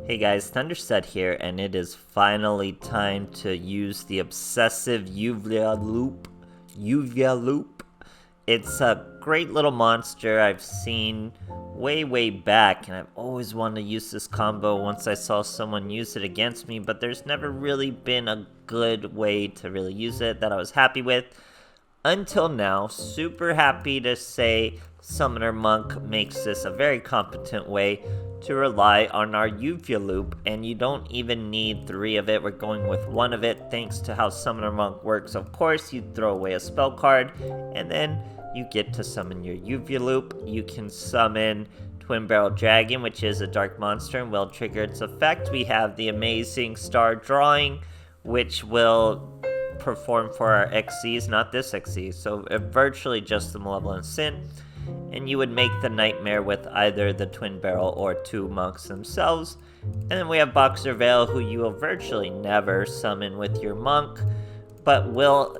Hey guys, THUNDERSTUD here, and it is finally time to use the obsessive Uvualoop. It's a great little monster I've seen way back, and I've always wanted to use this combo once I saw someone use it against me, but there's never really been a good way to really use it that I was happy with. Until now, super happy to say Summoner Monk makes this a very competent way to rely on our Uvualoop, and you don't even need 3 of it. We're going with 1 of it thanks to how Summoner Monk works. Of course, you throw away a spell card, and then you get to summon your Uvualoop. You can summon Twin Barrel Dragon, which is a dark monster and will trigger its effect. We have the amazing Star Drawing, which will perform for our XCs, not this XC, so virtually just the Malevolent Sin. And you would make the Nightmare with either the Twin Barrel or 2 monks themselves. And then we have Boxer Veil, who you will virtually never summon with your monk, but will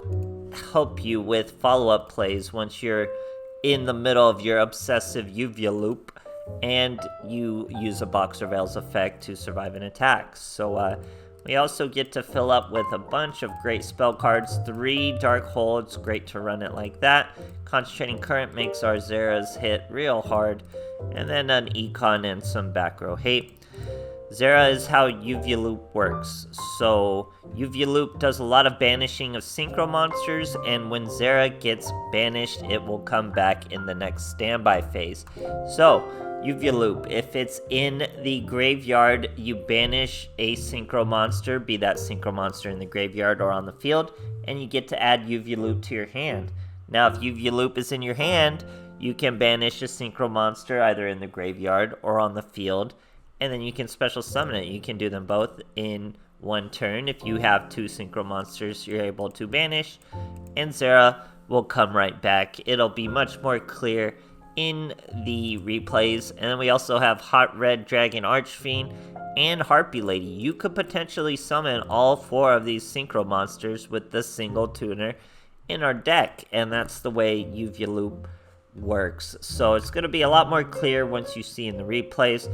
help you with follow-up plays once you're in the middle of your obsessive Uvualoop and you use a Boxer Veil's effect to survive an attack. So we also get to fill up with a bunch of great spell cards. 3 Dark Hole, it's great to run it like that. Concentrating Current makes our Zera's hit real hard. And then an Econ and some back row hate. Zera is how Uvualoop works. So Uvualoop does a lot of banishing of synchro monsters, and when Zera gets banished, it will come back in the next standby phase. So Uvualoop, if it's in the graveyard, you banish a synchro monster, be that synchro monster in the graveyard or on the field, and you get to add Uvualoop to your hand. Now, if Uvualoop is in your hand, you can banish a synchro monster either in the graveyard or on the field, and then you can special summon it. You can do them both in 1 turn. If you have 2 synchro monsters, you're able to banish, and Zera will come right back. It'll be much more clear in the replays. And then we also have Hot Red Dragon Archfiend and Harpy Lady. You could potentially summon all 4 of these synchro monsters with this single tuner in our deck, and that's the way Uvualoop works. So it's going to be a lot more clear once you see in the replays.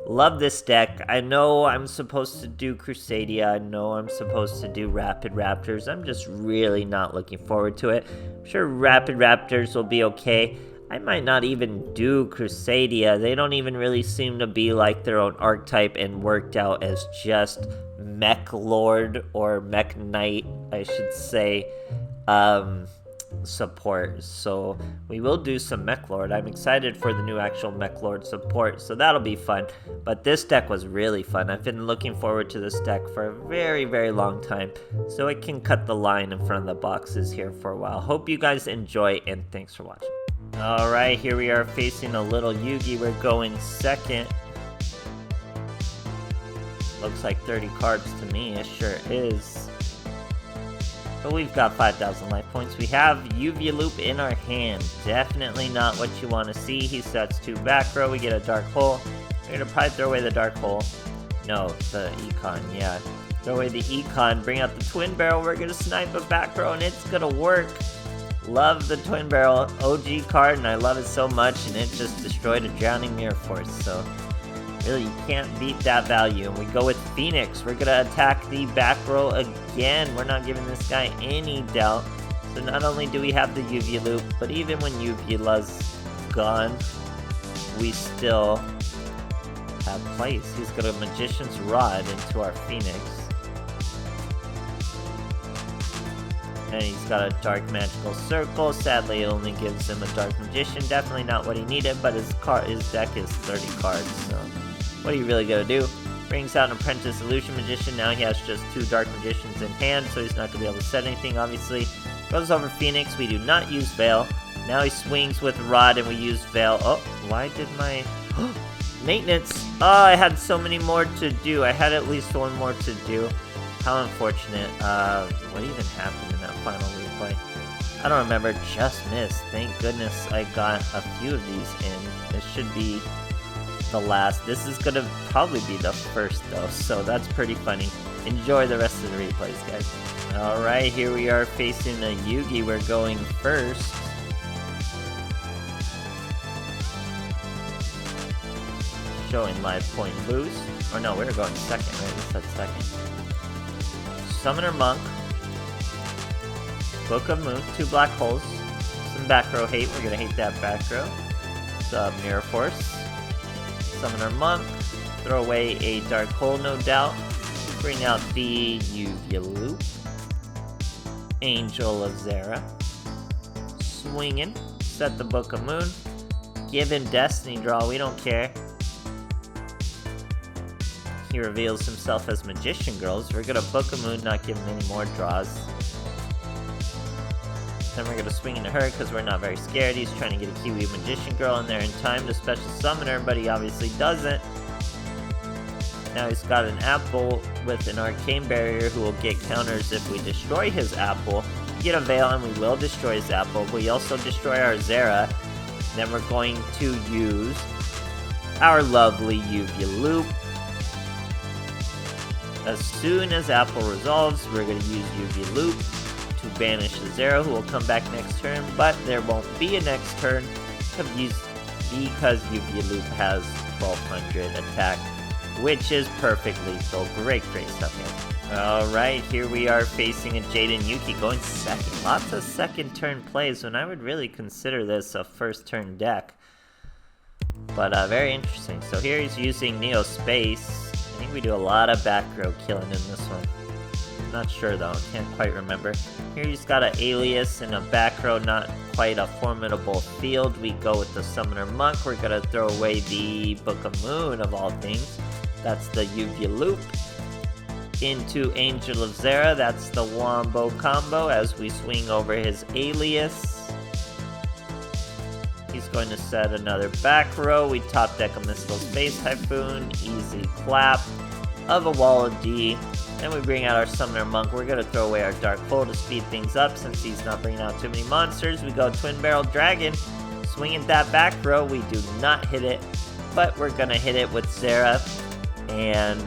Love this deck. I know I'm supposed to do Crusadia. I know I'm supposed to do Rapid Raptors. I'm just really not looking forward to it. I'm sure Rapid Raptors will be okay. I might not even do Crusadia. They don't even really seem to be like their own archetype and worked out as just Mech Lord or Mech Knight, I should say, support. So we will do some Mech Lord. I'm excited for the new actual Mech Lord support, so that'll be fun. But this deck was really fun. I've been looking forward to this deck for a very long time, so it can cut the line in front of the boxes here for a while. Hope you guys enjoy, and thanks for watching. Alright, here we are facing a little Yugi. We're going second. Looks like 30 cards to me. It sure is. But we've got 5,000 life points. We have Uvualoop in our hand. Definitely not what you want to see. He sets 2 back row. We get a Dark Hole. We're going to probably throw away the Dark Hole. No, the Econ, yeah. Throw away the Econ. Bring out the Twin Barrel. We're going to snipe a back row, and it's going to work. Love the Twin Barrel OG card, and I love it so much, and it just destroyed a Drowning Mirror Force, so really you can't beat that value. And we go with Phoenix. We're going to attack the back row again. We're not giving this guy any doubt. So not only do we have the Uvualoop, but even when Uvuala's gone, we still have place. He's got a Magician's Rod into our Phoenix. And he's got a Dark Magical Circle. Sadly, it only gives him a Dark Magician. Definitely not what he needed, but his deck is 30 cards, so what are you really gonna do? Brings out an Apprentice Illusion Magician. Now he has just 2 Dark Magicians in hand, so he's not gonna be able to set anything, obviously. Goes over Phoenix. We do not use Veil. Now he swings with Rod, and we use Veil. Oh, why did my... Maintenance! Oh, I had so many more to do. I had at least 1 more to do. How unfortunate. What even happened in that final replay? I don't remember. Just missed. Thank goodness I got a few of these in. This should be the last. This is gonna probably be the first though, so that's pretty funny. Enjoy the rest of the replays, guys. Alright, here we are facing a Yugi. We're going first. Showing life point loose. Or no, we were going second, right? We said second. Summoner Monk. Book of Moon, 2 black holes. Some back row hate, we're gonna hate that back row. Mirror Force. Summoner Monk. Throw away a dark hole, no doubt. Bring out the Uvualoop. Angel of Zera. Swinging. Set the Book of Moon. Give him Destiny Draw, we don't care. He reveals himself as Magician Girls. We're gonna Book of Moon, not give him any more draws. Then we're gonna swing into her because we're not very scared. He's trying to get a Kiwi Magician Girl in there in time to special summon her, but he obviously doesn't. Now he's got an apple with an arcane barrier who will get counters if we destroy his apple. We get a veil and we will destroy his apple. We also destroy our Zera. Then we're going to use our lovely Uvualoop. As soon as apple resolves, we're going to use Uvualoop to banish the Zera, who will come back next turn, but there won't be a next turn because Uvualoop has 1200 attack, which is perfect lethal. Great stuff here. Alright, here we are facing a Jade and Yuki going second. Lots of second turn plays when I would really consider this a first turn deck. But very interesting. So here he's using Neo Space. I think we do a lot of back row killing in this one. Not sure though, can't quite remember. Here he's got an Alias and a back row, not quite a formidable field. We go with the Summoner Monk. We're gonna throw away the Book of Moon of all things. That's the Uvualoop. Into Angel of Zera, that's the Wombo combo as we swing over his Alias. He's going to set another back row. We top deck a Mystical Space Typhoon, easy clap of a Wall of D. Then we bring out our Summoner Monk. We're going to throw away our Dark Hole to speed things up since he's not bringing out too many monsters. We go Twin Barrel Dragon, swinging that back row. We do not hit it, but we're going to hit it with Zera and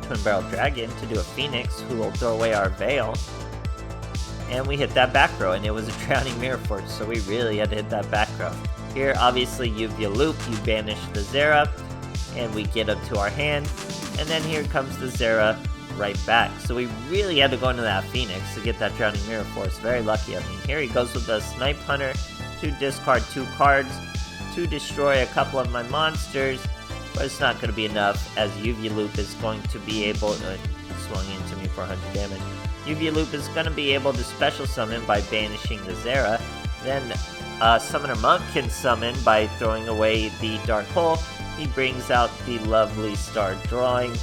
Twin Barrel Dragon to do a Phoenix, who will throw away our Veil. And we hit that back row, and it was a Drowning Mirror Force, so we really had to hit that back row. Here, obviously, Uvualoop, you banish the Zera, and we get him to our hand. And then here comes the Zera right back. So we really had to go into that Phoenix to get that Drowning Mirror Force. Very lucky of me. Here he goes with the Snipe Hunter to discard 2 cards to destroy a couple of my monsters. But it's not going to be enough, as Uvualoop is going to be able to... swung into me for 100 damage. Uvualoop is going to be able to special summon by banishing the Zera. Then Summoner Monk can summon by throwing away the Dark Hole. He brings out the lovely Star Drawing.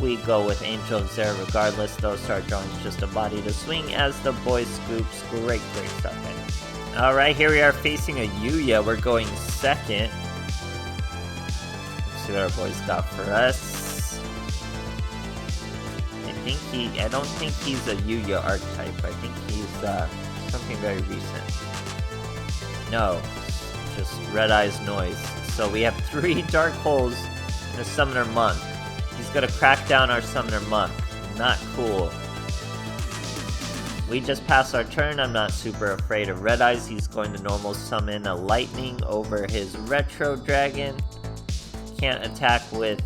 We go with Angel of Zera regardless, though Star Drawing is just a body to swing as the boy scoops. Great stuff, man. Alright, here we are facing a Yuya. We're going second. Let's see what our boys got for us. I don't think he's a Yuya archetype. I think he's something very recent. No, just Red Eyes Noise. So we have 3 Dark Holes and a Summoner Monk. He's gonna crack down our Summoner Monk. Not cool. We just pass our turn. I'm not super afraid of Red Eyes. He's going to normal summon a Lightning over his Retro Dragon. Can't attack with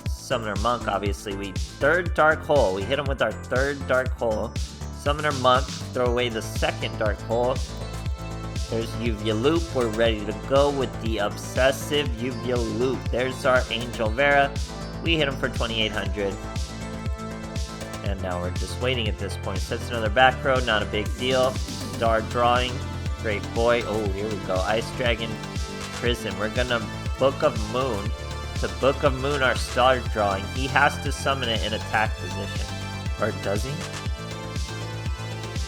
Summoner Monk, obviously. 3rd Dark Hole. We hit him with our 3rd Dark Hole. Summoner Monk, throw away the 2nd Dark Hole. There's Uvualoop. We're ready to go with the obsessive Uvualoop. There's our Angel Vera. We hit him for 2800. And now we're just waiting at this point. Sets another back row, not a big deal. Star Drawing. Great boy. Oh, here we go. Ice Dragon Prison. We're gonna Book of Moon. To Book of Moon our Star Drawing. He has to summon it in attack position. Or does he?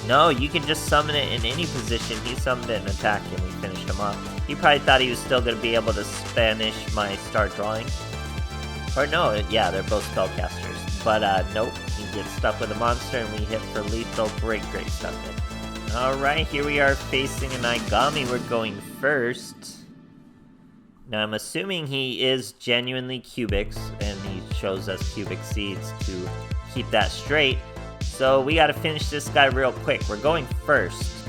No, you can just summon it in any position. He summoned it in attack and we finished him off. He probably thought he was still going to be able to banish my Star Drawing. Or no, yeah, they're both spellcasters. But nope, he gets stuck with a monster and we hit for lethal. Great stuff. Alright, here we are facing an Igami. We're going first. Now I'm assuming he is genuinely Cubics, and he shows us Cubic Seeds to keep that straight. So we gotta finish this guy real quick. We're going first.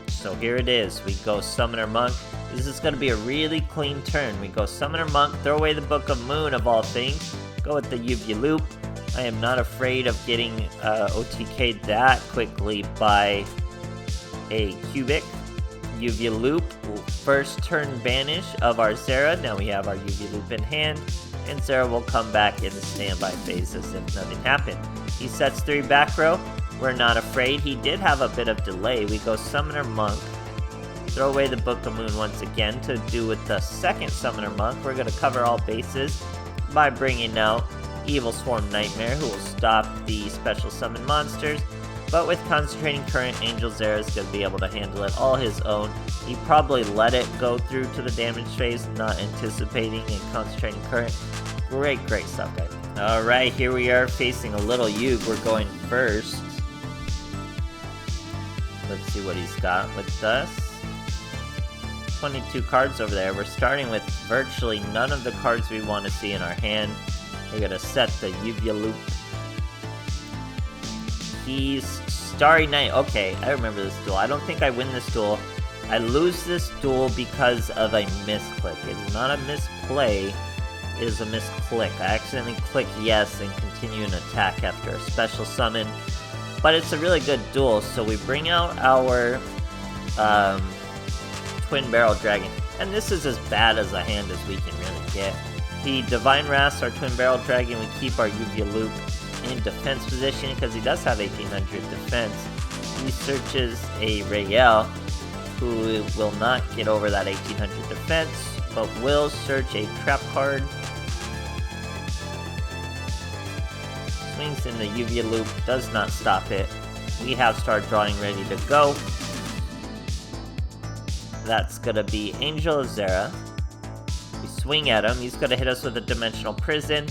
So here it is. We go Summoner Monk. This is gonna be a really clean turn. We go Summoner Monk, throw away the Book of Moon of all things. Go with the Uvualoop. I am not afraid of getting OTK'd that quickly by a Cubic. Uvualoop, first turn banish of our Zera. Now we have our Uvualoop in hand, and Zera will come back in the standby phase as if nothing happened. He sets 3 back row. We're not afraid. He did have a bit of delay. We go Summoner Monk. Throw away the Book of Moon once again to do with the second Summoner Monk. We're going to cover all bases by bringing out Evil Swarm Nightmare, who will stop the special summon monsters. But with Concentrating Current, Angel Zera is going to be able to handle it all his own. He probably let it go through to the damage phase, not anticipating a Concentrating Current. Great stuff, guys. Alright, here we are facing a little Yug. We're going first. Let's see what he's got with us. 22 cards over there. We're starting with virtually none of the cards we want to see in our hand. We're going to set the Uvualoop. He's Starry Night. Okay, I remember this duel. I don't think I win this duel. I lose this duel because of a misclick. It's not a misplay, it is a misclick. I accidentally click yes and continue an attack after a special summon. But it's a really good duel, so we bring out our Twin Barrel Dragon. And this is as bad as a hand as we can really get. He Divine Wraths our Twin Barrel Dragon. We keep our Uvualoop in defense position because he does have 1800 defense. He searches a Rael, who will not get over that 1800 defense, but will search a trap card. Swings in the Uvualoop, does not stop it. We have Start Drawing ready to go. That's gonna be Angel Zera. We swing at him, he's gonna hit us with a Dimensional Prison.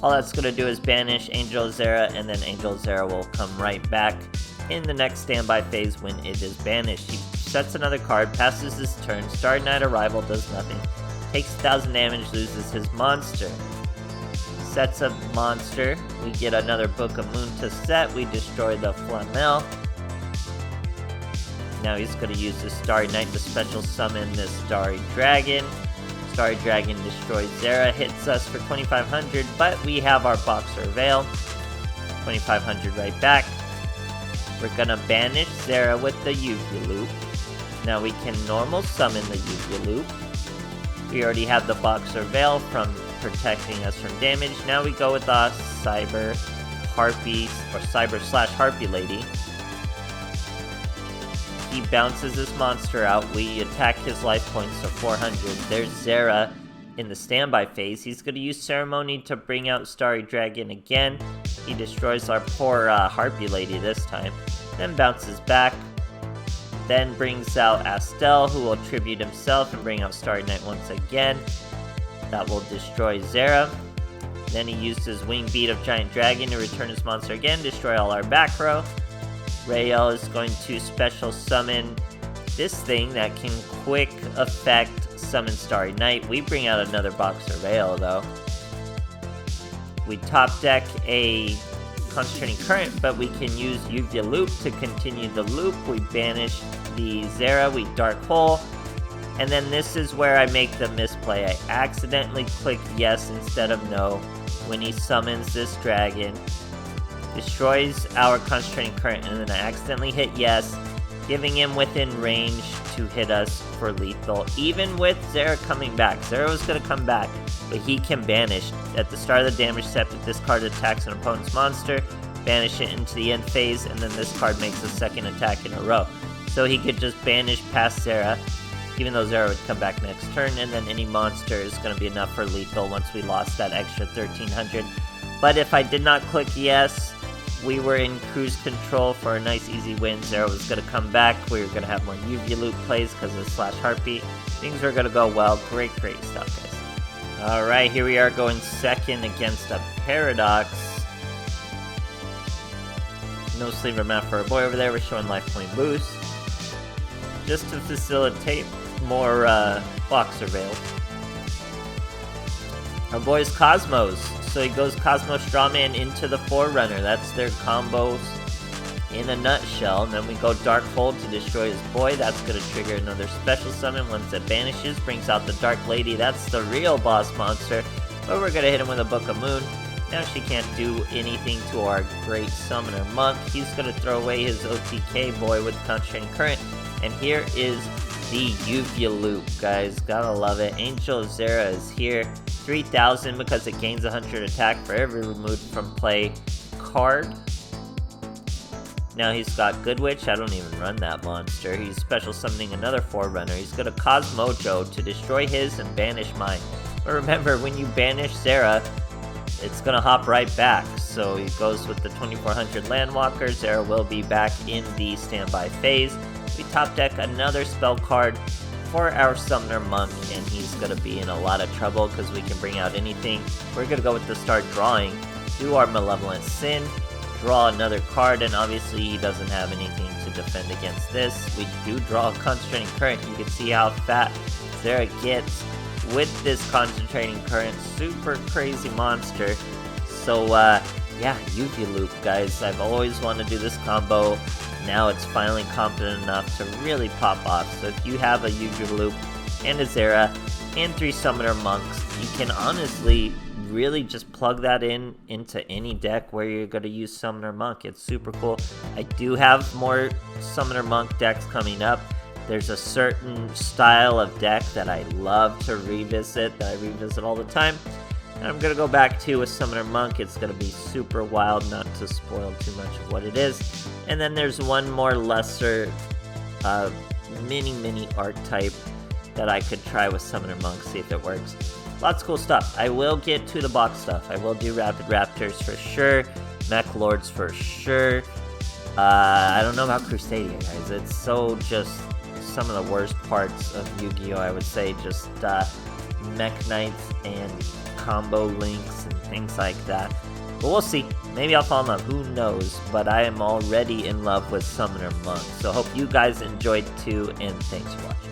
All that's gonna do is banish Angel Zera, and then Angel Zera will come right back in the next standby phase when it is banished. He sets another card, passes his turn, Starry Night Arrival does nothing, takes 1000 damage, loses his monster. Sets a monster, we get another Book of Moon to set, we destroy the Flamel. Now he's going to use the Starry Night to special summon the Starry Dragon. Starry Dragon destroys Zera, hits us for 2500, but we have our Boxer Veil. 2500 right back. We're going to banish Zera with the Uvualoop. Now we can normal summon the Uvualoop. We already have the Boxer Veil from protecting us from damage. Now we go with the Cyber Harpy, or Cyber/Harpy Lady. He bounces this monster out. We attack his life points to 400. There's Zera in the standby phase. He's going to use Ceremony to bring out Starry Dragon again. He destroys our poor Harpy Lady this time. Then bounces back. Then brings out Astel, who will tribute himself and bring out Starry Night once again. That will destroy Zera. Then he uses Wing Beat of Giant Dragon to return his monster again, destroy all our back row. Rael is going to special summon this thing that can quick effect summon Starry Night. We bring out another Boxer Rael though. We top deck a Concentrating Current, but we can use Uvualoop to continue the loop. We banish the Zera, we Dark Hole. And then this is where I make the misplay. I accidentally click yes instead of no when he summons this dragon. Destroys our Concentrating Current, and then I accidentally hit yes, giving him within range to hit us for lethal. Even with Zera coming back, Zera was going to come back, but he can banish. At the start of the damage step, if this card attacks an opponent's monster, banish it into the end phase, and then this card makes a second attack in a row. So he could just banish past Zera, even though Zera would come back next turn, and then any monster is going to be enough for lethal once we lost that extra 1300. But if I did not click yes, we were in cruise control for a nice easy win. Zera was going to come back. We were going to have more Uvualoop plays because of /Harpy. Things were going to go well. Great stuff, guys. Alright, here we are going second against a Paradox. No Sleever map for our boy over there. We're showing life point boost, just to facilitate more Boxer Veils. Our boy's Cosmos. So he goes Cosmos Strawman into the Forerunner. That's their combos in a nutshell. And then we go Dark Hole to destroy his boy. That's going to trigger another special summon. Once it vanishes, brings out the Dark Lady. That's the real boss monster. but we're gonna hit him with a Book of Moon. Now she can't do anything to our great Summoner Monk. He's gonna throw away his OTK boy with Concentrating Current, and here is the Uvualoop, guys. Gotta love it. Angel Zera is here. 3,000 because it gains 100 attack for every removed from play card. Now he's got Good Witch. I don't even run that monster. He's special summoning another Forerunner. He's gonna cause Mojo to destroy his and banish mine. But remember, when you banish Zera, it's gonna hop right back. So he goes with the 2400 Landwalker. Zera will be back in the standby phase. We top deck another spell card for our Summoner Monk, and he's gonna be in a lot of trouble because we can bring out anything. We're gonna go with the Start Drawing, do our Malevolent Sin, draw another card, and obviously he doesn't have anything to defend against this. We do draw a Concentrating Current. You can see how fat Zera gets with this Concentrating Current. Super crazy monster. So yeah, Uvualoop, guys. I've always wanted to do this combo. Now it's finally competent enough to really pop off. So if you have a Uvualoop and a Zera and 3 Summoner Monks, you can honestly really just plug that into any deck where you're going to use Summoner Monk. It's super cool. I do have more Summoner Monk decks coming up. There's a certain style of deck that I love to revisit, that I revisit all the time. And I'm going to go back to a Summoner Monk. It's going to be super wild, not to spoil too much of what it is. And then there's one more lesser mini archetype that I could try with Summoner Monk, see if it works. Lots of cool stuff. I will get to the box stuff. I will do Rapid Raptors for sure, Mech Lords for sure. I don't know about Crusadia, guys. It's so just some of the worst parts of Yu-Gi-Oh! I would say, just Mech Knights and combo links and things like that. But we'll see. Maybe I'll fall in love. Who knows? But I am already in love with Summoner Monk. So hope you guys enjoyed too, and thanks for watching.